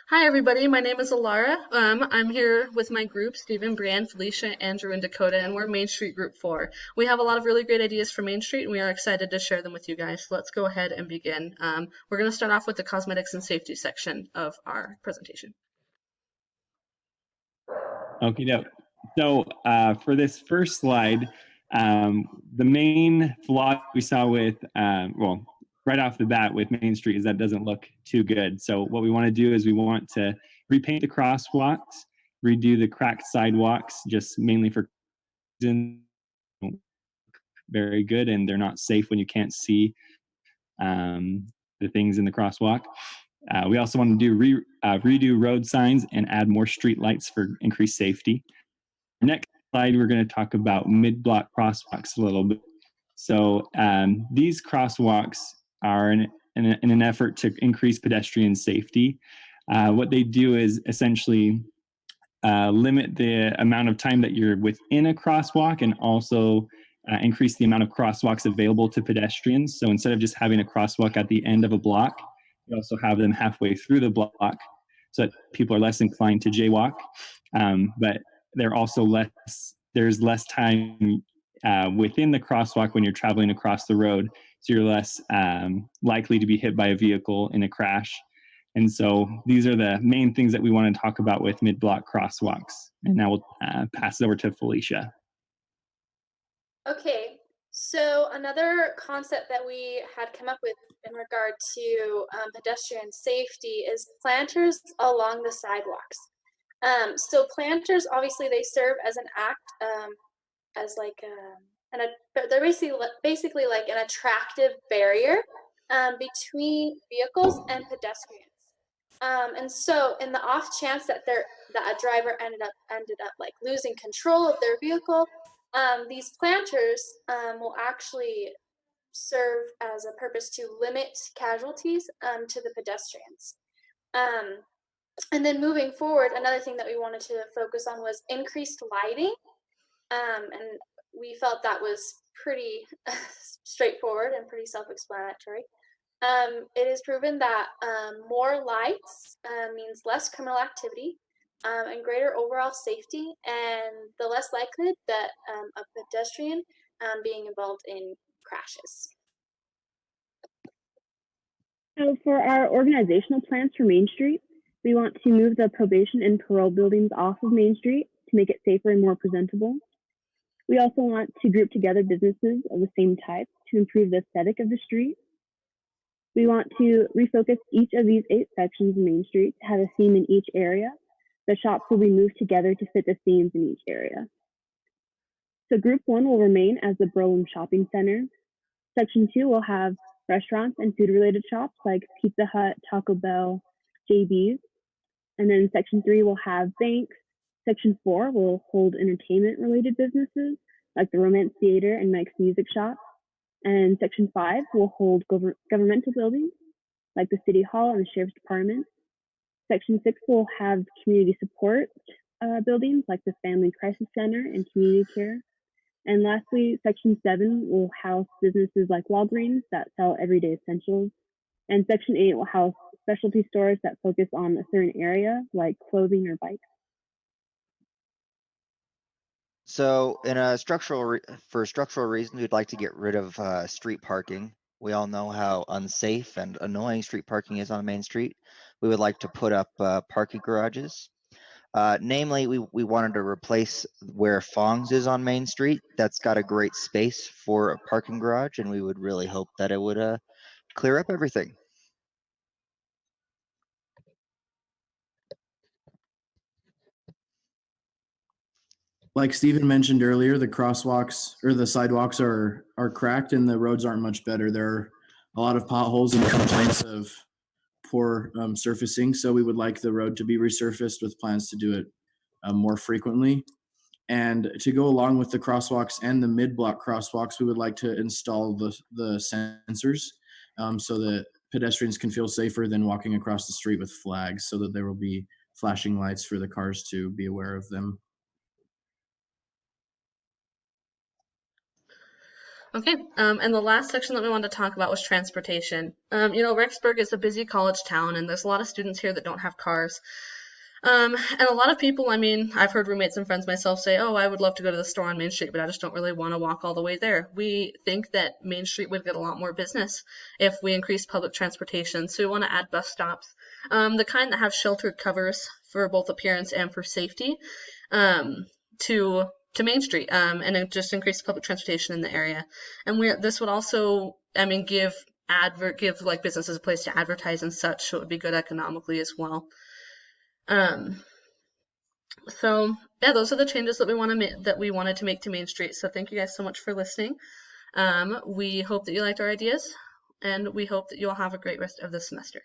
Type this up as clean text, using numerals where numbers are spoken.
Hi, everybody. My name is Alara. I'm here with my group, Stephen, Brianne, Felicia, Andrew, and Dakota, and we're Main Street Group 4. We have a lot of really great ideas for Main Street, and we are excited to share them with you guys. So let's go ahead and begin. We're going to start off with the cosmetics and safety section of our presentation. Okay, doke. So for this first slide, the main flaw we saw with, well, right off the bat with Main Street is that it doesn't look too good. So what we want to do is we want to repaint the crosswalks, redo the cracked sidewalks, just mainly for very good, and they're not safe when you can't see the things in the crosswalk. We also want to do redo road signs and add more street lights for increased safety. Next slide, we're going to talk about mid-block crosswalks a little bit. So these crosswalks are in an effort to increase pedestrian safety. What they do is essentially limit the amount of time that you're within a crosswalk and also increase the amount of crosswalks available to pedestrians. So instead of just having a crosswalk at the end of a block, you also have them halfway through the block so that people are less inclined to jaywalk. But they're also there's less time within the crosswalk when you're traveling across the road. So you're less likely to be hit by a vehicle in a crash. And so these are the main things that we want to talk about with mid-block crosswalks. And now we'll pass it over to Felicia. Okay, so another concept that we had come up with in regard to pedestrian safety is planters along the sidewalks. So planters, obviously, they serve as an act, as like they're basically like an attractive barrier between vehicles and pedestrians. And so, in the off chance that a driver ended up like losing control of their vehicle, these planters will actually serve as a purpose to limit casualties to the pedestrians. And then moving forward, another thing that we wanted to focus on was increased lighting. And we felt that was pretty straightforward and pretty self-explanatory. It is proven that more lights means less criminal activity and greater overall safety, and the less likely that a pedestrian being involved in crashes. So for our organizational plans for Main Street, we want to move the probation and parole buildings off of Main Street to make it safer and more presentable. We also want to group together businesses of the same type to improve the aesthetic of the street. We want to refocus each of these 8 sections of Main Street to have a theme in each area. The shops will be moved together to fit the themes in each area. So Group 1 will remain as the Berlin Shopping Center. Section 2 will have restaurants and food-related shops like Pizza Hut, Taco Bell, JB's. And then Section 3 will have banks. Section 4 will hold entertainment-related businesses like the Romance Theater and Mike's Music Shop. And Section 5 will hold governmental buildings like the City Hall and the Sheriff's Department. Section 6 will have community support buildings like the Family Crisis Center and Community Care. And lastly, Section 7 will house businesses like Walgreens that sell everyday essentials. And Section 8 will house specialty stores that focus on a certain area like clothing or bikes. So for structural reasons, we'd like to get rid of street parking. We all know how unsafe and annoying street parking is on Main Street. We would like to put up parking garages. Namely, we wanted to replace where Fong's is on Main Street. That's got a great space for a parking garage, and we would really hope that it would clear up everything. Like Stephen mentioned earlier, the crosswalks or the sidewalks are cracked and the roads aren't much better. There are a lot of potholes and complaints of poor surfacing. So we would like the road to be resurfaced with plans to do it more frequently. And to go along with the crosswalks and the mid-block crosswalks, we would like to install the sensors so that pedestrians can feel safer than walking across the street with flags, so that there will be flashing lights for the cars to be aware of them. Okay, and the last section that we wanted to talk about was transportation. Rexburg is a busy college town, and there's a lot of students here that don't have cars. And a lot of people, I've heard roommates and friends myself say, oh, I would love to go to the store on Main Street, but I just don't really want to walk all the way there. We think that Main Street would get a lot more business if we increased public transportation. So we want to add bus stops, the kind that have sheltered covers for both appearance and for safety, to Main Street, and it just increase public transportation in the area. And this would also, give like businesses a place to advertise and such, so it would be good economically as well. So yeah, those are the changes that we wanted to make to Main Street. So thank you guys so much for listening. We hope that you liked our ideas, and we hope that you'll have a great rest of the semester.